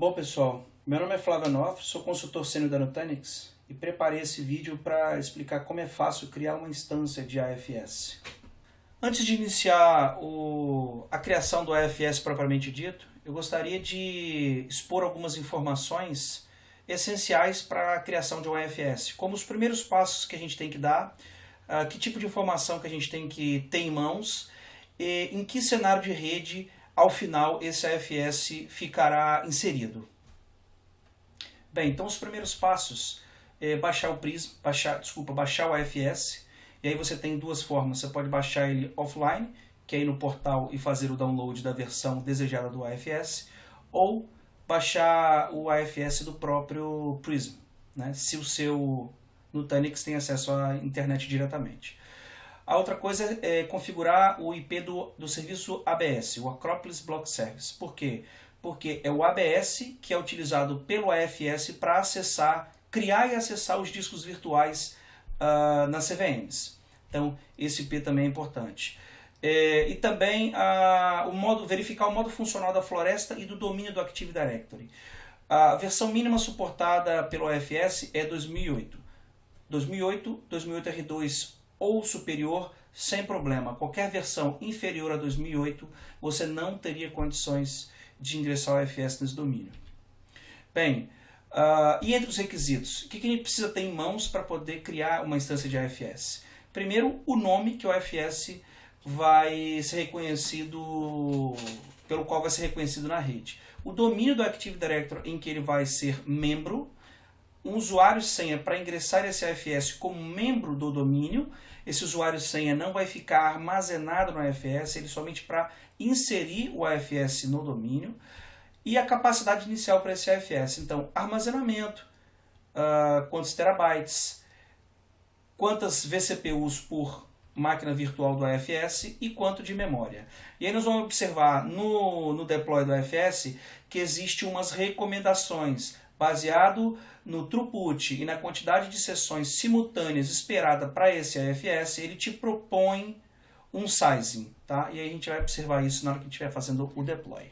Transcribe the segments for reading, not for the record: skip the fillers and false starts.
Bom pessoal, meu nome é Flávio Anoff, sou consultor sênior da Nutanix e preparei esse vídeo para explicar como é fácil criar uma instância de AFS. Antes de iniciar a criação do AFS propriamente dito, eu gostaria de expor algumas informações essenciais para a criação de um AFS, como os primeiros passos que a gente tem que dar, que tipo de informação que a gente tem que ter em mãos e em que cenário de rede ao final esse AFS ficará inserido. Bem, então os primeiros passos é baixar o Prism, baixar o AFS, e aí você tem duas formas, você pode baixar ele offline, que é ir no portal e fazer o download da versão desejada do AFS, ou baixar o AFS do próprio Prism, né, se o seu Nutanix tem acesso à internet diretamente. A outra coisa é configurar o IP do serviço ABS, o Acropolis Block Service. Por quê? Porque é o ABS que é utilizado pelo AFS para acessar, criar e acessar os discos virtuais nas CVMs. Então, esse IP também é importante. E também verificar o modo funcional da floresta e do domínio do Active Directory. A versão mínima suportada pelo AFS é 2008. 2008 R2 ou superior, sem problema. Qualquer versão inferior a 2008, você não teria condições de ingressar ao AFS nesse domínio. Bem, e entre os requisitos, o que a gente precisa ter em mãos para poder criar uma instância de AFS? Primeiro, o nome que o AFS vai ser reconhecido, pelo qual vai ser reconhecido na rede. O domínio do Active Directory em que ele vai ser membro, um usuário e senha para ingressar esse AFS como membro do domínio. Esse usuário e senha não vai ficar armazenado no AFS, ele somente para inserir o AFS no domínio. E a capacidade inicial para esse AFS, então armazenamento, quantos terabytes, quantas vCPUs por máquina virtual do AFS e quanto de memória. E aí nós vamos observar no deploy do AFS que existe umas recomendações baseado no throughput e na quantidade de sessões simultâneas esperada para esse AFS, ele te propõe um sizing, tá? E aí a gente vai observar isso na hora que a gente estiver fazendo o deploy.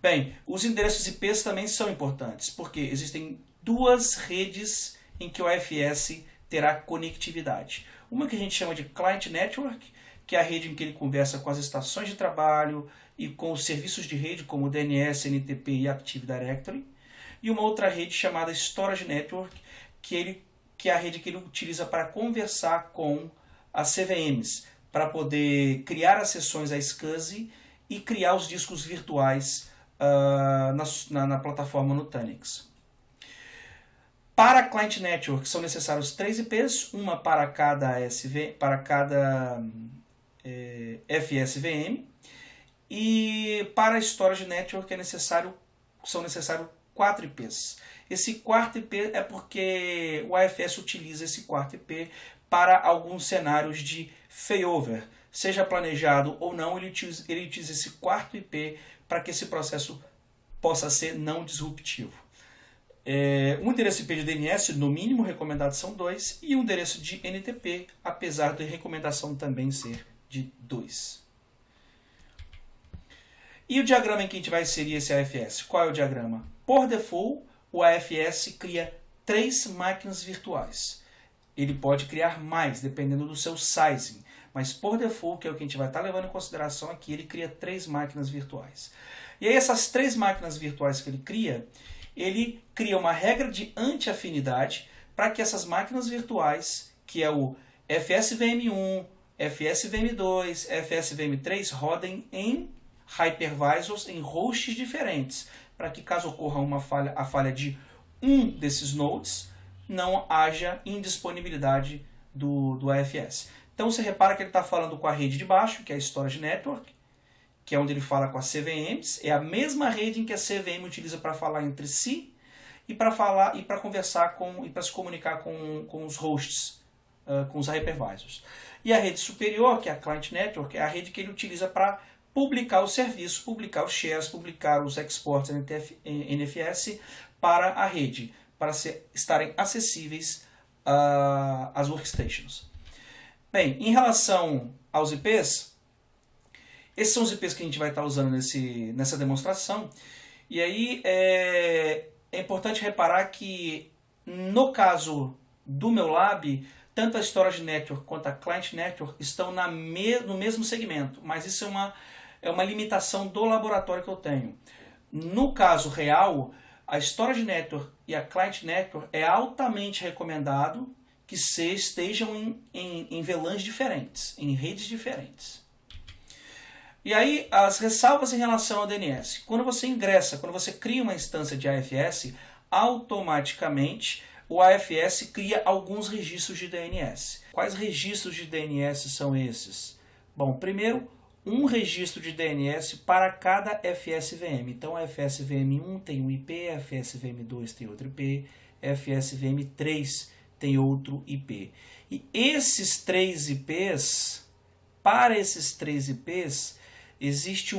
Bem, os endereços IPs também são importantes, porque existem duas redes em que o AFS terá conectividade. Uma que a gente chama de Client Network, que é a rede em que ele conversa com as estações de trabalho e com os serviços de rede, como DNS, NTP e Active Directory. E uma outra rede chamada Storage Network, que é a rede que ele utiliza para conversar com as CVMs, para poder criar as sessões à SCSI e criar os discos virtuais na plataforma Nutanix. Para a Client Network são necessários 3 IPs, uma para cada FSVM, e para a Storage Network são necessários 4 IPs. Esse quarto IP é porque o AFS utiliza esse quarto IP para alguns cenários de failover. Seja planejado ou não, ele utiliza esse quarto IP para que esse processo possa ser não disruptivo. Um endereço IP de DNS, no mínimo, recomendado são 2, e um endereço de NTP, apesar da recomendação também ser de 2. E o diagrama em que a gente vai inserir esse AFS? Qual é o diagrama? Por default, o AFS cria 3 máquinas virtuais. Ele pode criar mais, dependendo do seu sizing. Mas por default, que é o que a gente vai estar levando em consideração aqui, ele cria 3 máquinas virtuais. E aí essas 3 máquinas virtuais que ele cria uma regra de anti-afinidade para que essas máquinas virtuais, que é o FSVM1, FSVM2, FSVM3, rodem em hypervisors, em hosts diferentes, para que caso ocorra a falha de um desses nodes, não haja indisponibilidade do AFS. Então você repara que ele está falando com a rede de baixo, que é a Storage Network, que é onde ele fala com as CVMs, é a mesma rede em que a CVM utiliza para falar entre si e para conversar e para se comunicar com os hosts, com os hypervisors. E a rede superior, que é a Client Network, é a rede que ele utiliza para publicar os serviços, publicar os shares, publicar os exports NFS para a rede, para estarem acessíveis às workstations. Bem, em relação aos IPs, esses são os IPs que a gente vai estar usando nessa demonstração. E aí é importante reparar que no caso do meu lab, tanto a Storage Network quanto a Client Network estão no mesmo segmento, mas isso é uma limitação do laboratório que eu tenho. No caso real, a Storage Network e a Client Network é altamente recomendado que estejam em VLANs diferentes, em redes diferentes. E aí, as ressalvas em relação ao DNS. Quando você cria uma instância de AFS, automaticamente o AFS cria alguns registros de DNS. Quais registros de DNS são esses? Bom, primeiro, um registro de DNS para cada FSVM. Então, a FSVM1 tem um IP, a FSVM2 tem outro IP, a FSVM3 tem outro IP. E para esses três IPs, existe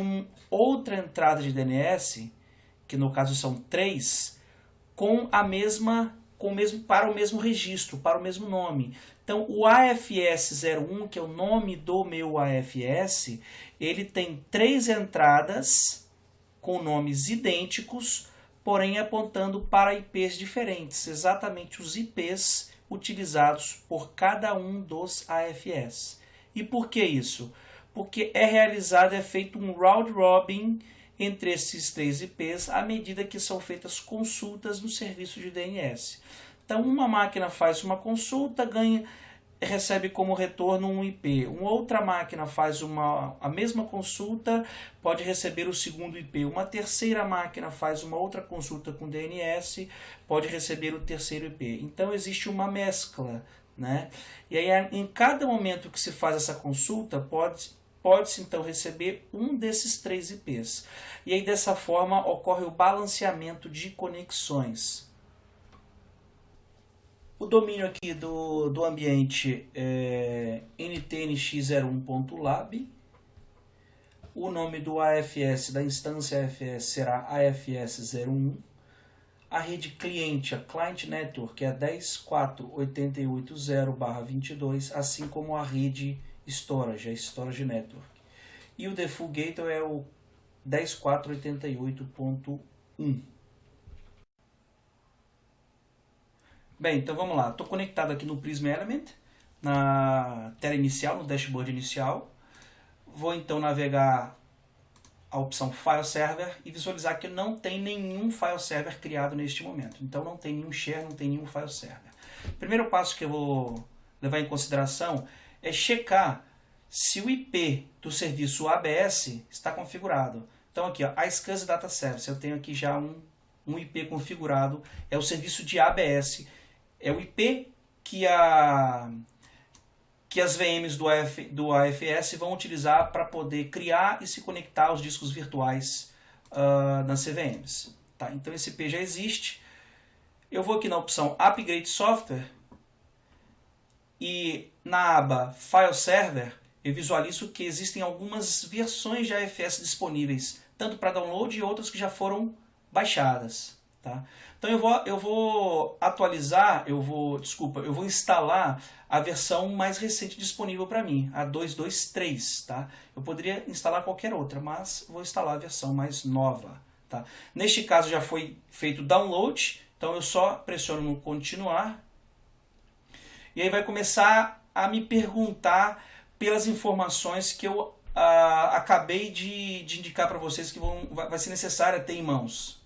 outra entrada de DNS, que no caso são 3, para o mesmo registro, para o mesmo nome. Então, o AFS01, que é o nome do meu AFS, ele tem 3 entradas com nomes idênticos, porém apontando para IPs diferentes, exatamente os IPs utilizados por cada um dos AFS. E por que isso? Porque é feito um round robin entre esses 3 IPs à medida que são feitas consultas no serviço de DNS. Então, uma máquina faz uma consulta, recebe como retorno um IP. Uma outra máquina faz a mesma consulta, pode receber o segundo IP. Uma terceira máquina faz uma outra consulta com DNS, pode receber o terceiro IP. Então, existe uma mescla, né? E aí, em cada momento que se faz essa consulta, pode-se então receber um desses 3 IPs. E aí, dessa forma, ocorre o balanceamento de conexões. O domínio aqui do ambiente é ntnx01.lab. O nome do AFS, da instância AFS, será AFS01. A rede cliente, a Client Network, é a 10.4.88.0/22, assim como a rede Storage, a Storage Network. E o Default Gateway é o 10.4.88.1. Bem, então vamos lá. Estou conectado aqui no Prism Element, na tela inicial, no dashboard inicial. Vou então navegar a opção File Server e visualizar que não tem nenhum File Server criado neste momento. Então não tem nenhum share, não tem nenhum File Server. O primeiro passo que eu vou levar em consideração é checar se o IP do serviço ABS está configurado. Então aqui, ó, iSCSI Data Service, eu tenho aqui já um IP configurado, é o serviço de ABS. É o IP que as VMs do AFS vão utilizar para poder criar e se conectar aos discos virtuais nas CVMs. Tá? Então esse IP já existe. Eu vou aqui na opção Upgrade Software e na aba File Server eu visualizo que existem algumas versões de AFS disponíveis, tanto para download e outras que já foram baixadas. Tá? Então eu vou instalar a versão mais recente disponível para mim, a 2.2.3. Tá? Eu poderia instalar qualquer outra, mas vou instalar a versão mais nova. Tá? Neste caso já foi feito o download, então eu só pressiono no continuar. E aí vai começar a me perguntar pelas informações que eu acabei de indicar para vocês que vai ser necessário ter em mãos.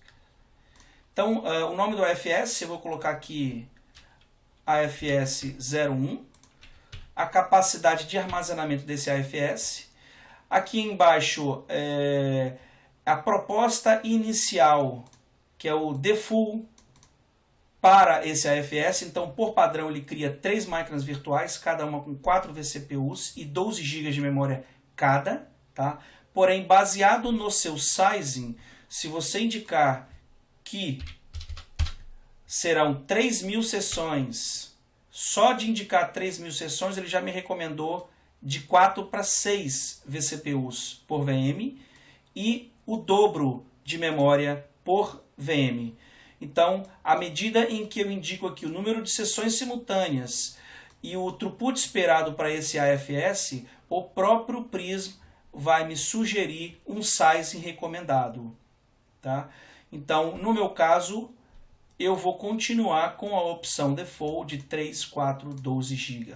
Então, o nome do AFS, eu vou colocar aqui AFS01, a capacidade de armazenamento desse AFS. Aqui embaixo, a proposta inicial, que é o default para esse AFS. Então, por padrão, ele cria 3 máquinas virtuais, cada uma com 4 vCPUs e 12 GB de memória cada. Tá? Porém, baseado no seu sizing, se você indicar que serão 3.000 sessões, só de indicar 3.000 sessões, ele já me recomendou de 4 para 6 vCPUs por VM e o dobro de memória por VM. Então, à medida em que eu indico aqui o número de sessões simultâneas e o throughput esperado para esse AFS, o próprio Prism vai me sugerir um sizing recomendado. Tá? Então, no meu caso, eu vou continuar com a opção default de 3, 4, 12 GB.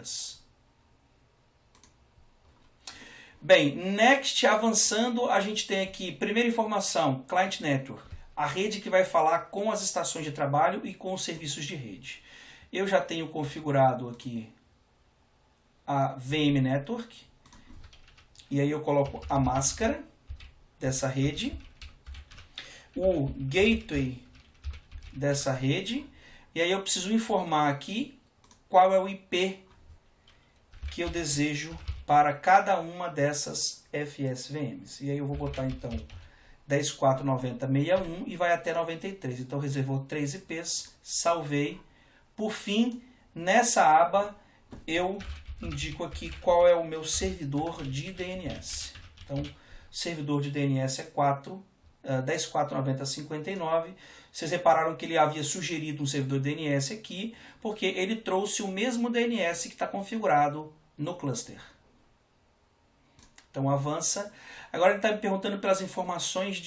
Bem, next, avançando, a gente tem aqui, primeira informação, Client Network, a rede que vai falar com as estações de trabalho e com os serviços de rede. Eu já tenho configurado aqui a VM Network, e aí eu coloco a máscara dessa rede, o gateway dessa rede, e aí eu preciso informar aqui qual é o IP que eu desejo para cada uma dessas FSVMs. E aí eu vou botar então 10.490.61 e vai até 93. Então reservou 3 IPs, salvei. Por fim, nessa aba eu indico aqui qual é o meu servidor de DNS. Então, servidor de DNS é 10.490.59. Vocês repararam que ele havia sugerido um servidor de DNS aqui, porque ele trouxe o mesmo DNS que está configurado no cluster. Então avança. Agora ele está me perguntando pelas informações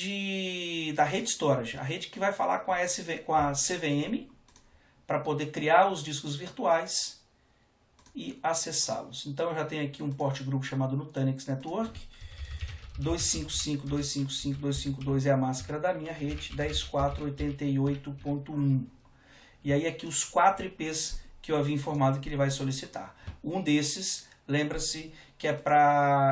da rede storage, a rede que vai falar com a CVM para poder criar os discos virtuais e acessá-los. Então eu já tenho aqui um port group chamado Nutanix Network. 255.255.252 é a máscara da minha rede, 10.488.1. E aí aqui os 4 IPs que eu havia informado que ele vai solicitar. Um desses, lembra-se que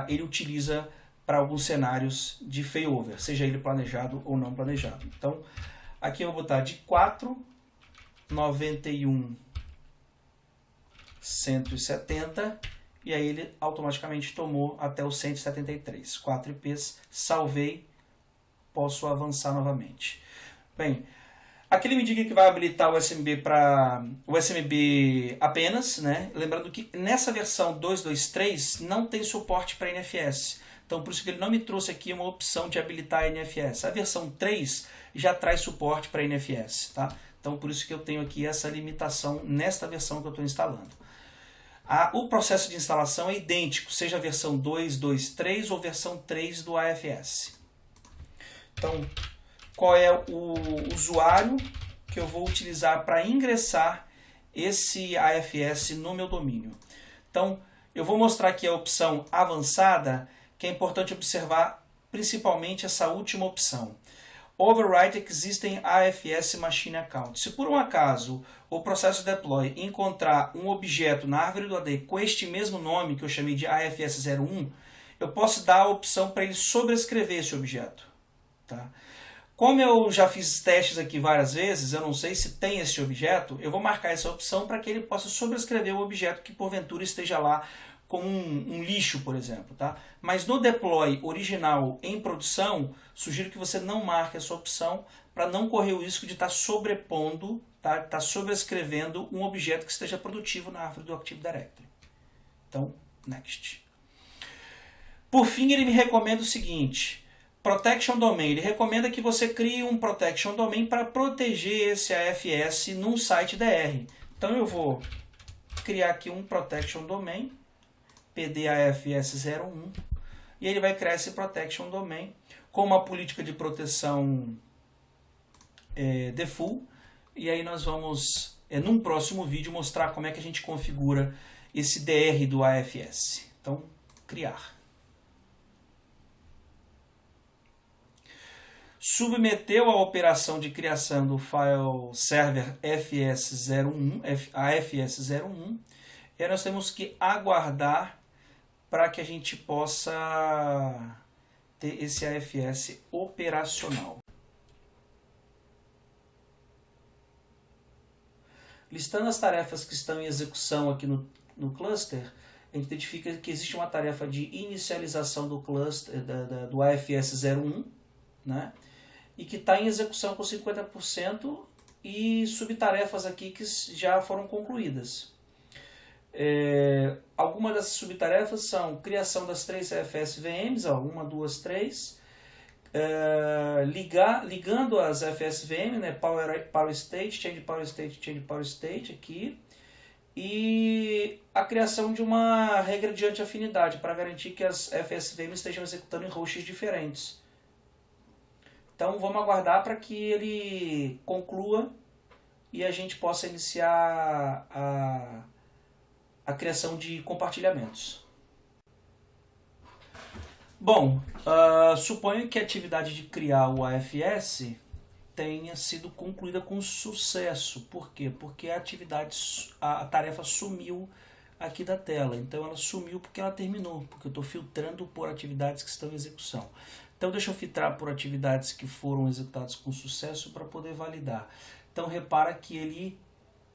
ele utiliza para alguns cenários de failover, seja ele planejado ou não planejado. Então, aqui eu vou botar de 4.91.170 e aí ele automaticamente tomou até o 173. 4 IPs, salvei, posso avançar novamente. Bem, aqui ele me diz que vai habilitar o USMB apenas, né? Lembrando que nessa versão 2.2.3 não tem suporte para NFS. Então por isso que ele não me trouxe aqui uma opção de habilitar a NFS. A versão 3 já traz suporte para NFS, tá? Então por isso que eu tenho aqui essa limitação nesta versão que eu estou instalando. O processo de instalação é idêntico, seja a versão 2.2.3 ou versão 3 do AFS. Então, qual é o usuário que eu vou utilizar para ingressar esse AFS no meu domínio? Então, eu vou mostrar aqui a opção avançada, que é importante observar principalmente essa última opção. Overwrite Existing AFS Machine Account. Se por um acaso o processo deploy encontrar um objeto na árvore do AD com este mesmo nome, que eu chamei de AFS01, eu posso dar a opção para ele sobrescrever esse objeto. Tá? Como eu já fiz testes aqui várias vezes, eu não sei se tem esse objeto, eu vou marcar essa opção para que ele possa sobrescrever o objeto que porventura esteja lá como um lixo, por exemplo. Tá? Mas no deploy original em produção, sugiro que você não marque essa opção para não correr o risco de estar sobrepondo, tá sobrescrevendo um objeto que esteja produtivo na árvore do Active Directory. Então, next. Por fim, ele me recomenda o seguinte: Protection Domain. Ele recomenda que você crie um Protection Domain para proteger esse AFS num site DR. Então eu vou criar aqui um Protection Domain, PDAFS01, e ele vai criar esse Protection Domain com uma política de proteção default. E aí nós vamos, num próximo vídeo, mostrar como é que a gente configura esse DR do AFS. Então, criar. Submeteu a operação de criação do file server FS01, AFS01, e aí nós temos que aguardar para que a gente possa ter esse AFS operacional. Listando as tarefas que estão em execução aqui no cluster, a gente identifica que existe uma tarefa de inicialização do cluster do AFS01, né? E que está em execução com 50% e subtarefas aqui que já foram concluídas. Algumas dessas subtarefas são criação das 3 FSVMs, 1, 2, 3, ligando as FSVM, né, Power State, Change Power State, Change Power State aqui, e a criação de uma regra de anti-afinidade para garantir que as FSVM estejam executando em hosts diferentes. Então vamos aguardar para que ele conclua e a gente possa iniciar a criação de compartilhamentos. Bom, suponho que a atividade de criar o AFS tenha sido concluída com sucesso. Por quê? Porque a tarefa sumiu aqui da tela. Então ela sumiu porque ela terminou, porque eu estou filtrando por atividades que estão em execução. Então deixa eu filtrar por atividades que foram executadas com sucesso para poder validar. Então repara que ele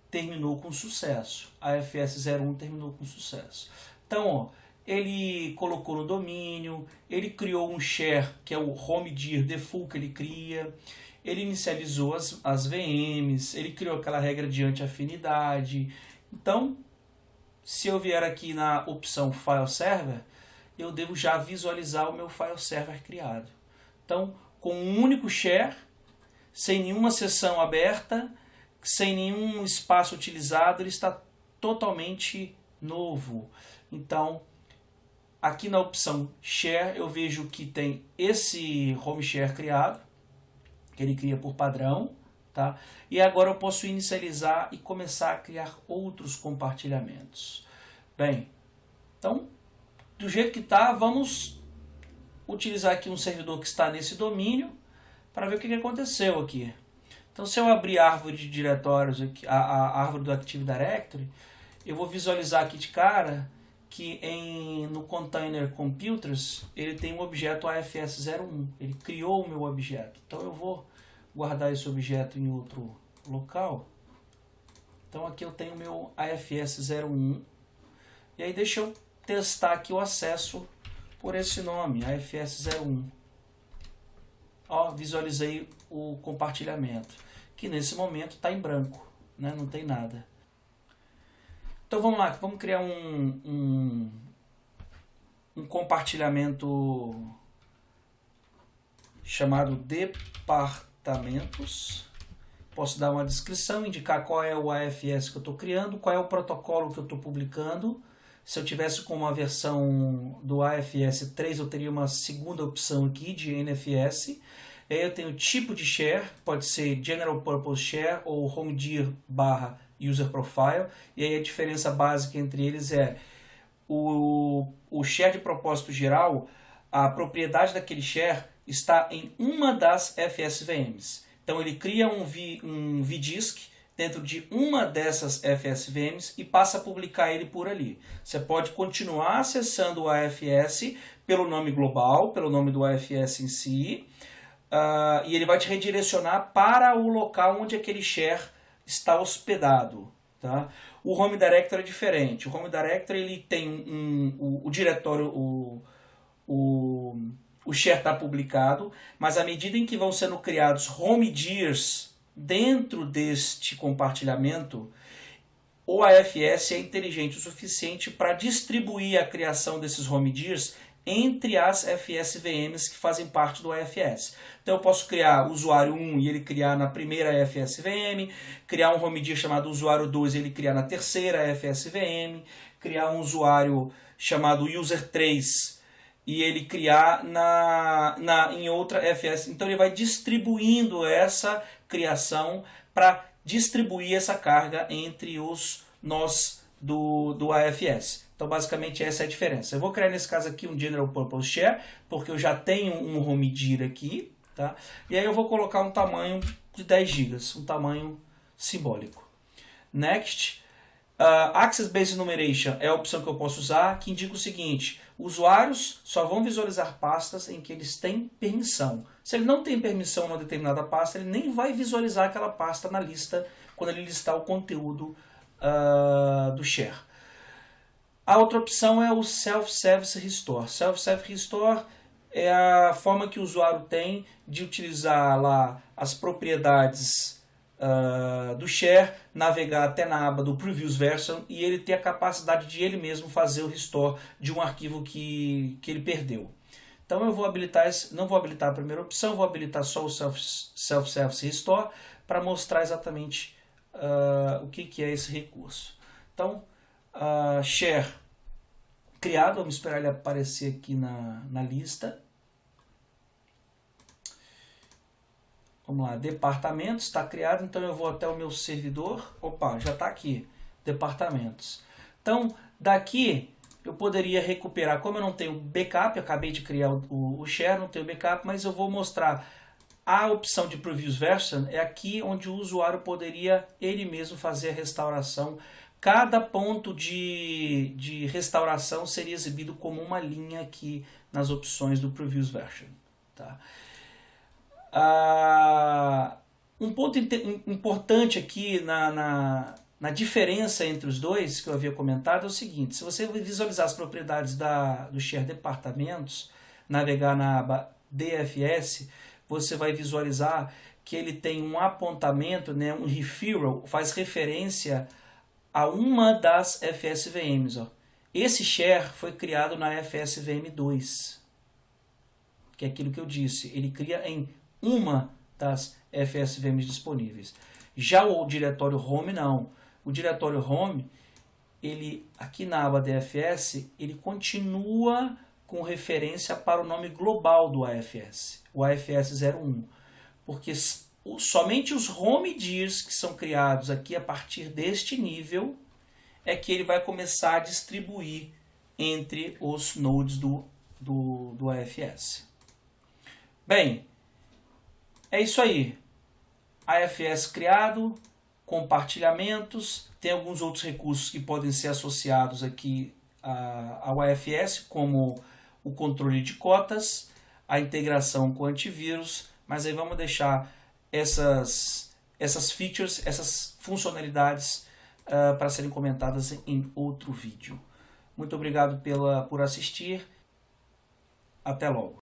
terminou com sucesso. A AFS 01 terminou com sucesso. Então, ó, ele colocou no domínio, ele criou um share, que é o home.dir default que ele cria, ele inicializou as VMs, ele criou aquela regra de anti-afinidade. Então, se eu vier aqui na opção File Server, eu devo já visualizar o meu File Server criado. Então, com um único share, sem nenhuma sessão aberta, sem nenhum espaço utilizado, ele está totalmente novo. Então, aqui na opção Share, eu vejo que tem esse home share criado, que ele cria por padrão, tá? E agora eu posso inicializar e começar a criar outros compartilhamentos. Bem, então, do jeito que está, vamos utilizar aqui um servidor que está nesse domínio para ver o que aconteceu aqui. Então, se eu abrir a árvore de diretórios, aqui, a árvore do Active Directory, eu vou visualizar aqui de cara que no Container Computers ele tem um objeto AFS01. Ele criou o meu objeto. Então, eu vou guardar esse objeto em outro local. Então, aqui eu tenho o meu AFS01. E aí, deixa eu testar aqui o acesso por esse nome, AFS01. Ó, visualizei o compartilhamento, que nesse momento está em branco, né? Não tem nada. Então vamos lá, vamos criar um compartilhamento chamado departamentos. Posso dar uma descrição, indicar qual é o AFS que eu estou criando, qual é o protocolo que eu estou publicando. Se eu tivesse com uma versão do AFS 3, eu teria uma segunda opção aqui de NFS. Aí eu tenho tipo de share, pode ser General Purpose Share ou home.dir / User Profile. E aí a diferença básica entre eles é o share de propósito geral, a propriedade daquele share está em uma das FSVMs. Então ele cria um vdisk dentro de uma dessas FSVMs e passa a publicar ele por ali. Você pode continuar acessando o AFS pelo nome global, pelo nome do AFS em si, e ele vai te redirecionar para o local onde aquele share está hospedado. Tá? O Home Directory é diferente. O Home Directory ele tem o diretório, o share está publicado, mas à medida em que vão sendo criados home.dirs dentro deste compartilhamento, o AFS é inteligente o suficiente para distribuir a criação desses home.dirs entre as FSVMs que fazem parte do AFS. Então eu posso criar usuário 1 e ele criar na primeira FSVM, criar um home.dir chamado usuário 2 e ele criar na terceira FSVM, criar um usuário chamado user 3 e ele criar em outra FS. Então ele vai distribuindo essa criação para distribuir essa carga entre os nós do AFS. Então basicamente essa é a diferença. Eu vou criar nesse caso aqui um General Purpose Share, porque eu já tenho um home.dir aqui, tá? E aí eu vou colocar um tamanho de 10 GB, um tamanho simbólico. Next. Access Based Enumeration é a opção que eu posso usar, que indica o seguinte: usuários só vão visualizar pastas em que eles têm permissão. Se ele não tem permissão numa determinada pasta, ele nem vai visualizar aquela pasta na lista quando ele listar o conteúdo do share. A outra opção é o Self-Service Restore. Self-Service Restore é a forma que o usuário tem de utilizar lá as propriedades do share, navegar até na aba do Previous Version e ele ter a capacidade de ele mesmo fazer o restore de um arquivo que ele perdeu. Então eu vou habilitar não vou habilitar a primeira opção, vou habilitar só o Self-Service Restore para mostrar exatamente o que é esse recurso. Então, share criado, vamos esperar ele aparecer aqui na lista. Vamos lá, departamentos, está criado, então eu vou até o meu servidor, opa, já está aqui, departamentos. Então, daqui eu poderia recuperar, como eu não tenho backup, eu acabei de criar o share, não tenho backup, mas eu vou mostrar a opção de Previous Version, é aqui onde o usuário poderia ele mesmo fazer a restauração. Cada ponto de restauração seria exibido como uma linha aqui nas opções do Previous Version. Tá? Um ponto importante aqui na diferença entre os dois que eu havia comentado é o seguinte: se você visualizar as propriedades do Share Departamentos, navegar na aba DFS, você vai visualizar que ele tem um apontamento, né, um referral, faz referência a uma das FSVMs. Ó. Esse share foi criado na FSVM 2, que é aquilo que eu disse, ele cria em uma das FSVMs disponíveis. Já o diretório home não. O diretório home, ele aqui na aba DFS, ele continua com referência para o nome global do AFS, o AFS 01, porque somente os home dirs que são criados aqui a partir deste nível é que ele vai começar a distribuir entre os nodes do AFS. Bem, é isso aí. AFS criado, compartilhamentos, tem alguns outros recursos que podem ser associados aqui ao AFS, como o controle de cotas, a integração com antivírus, mas aí vamos deixar essas features, essas funcionalidades para serem comentadas em outro vídeo. Muito obrigado por assistir. Até logo.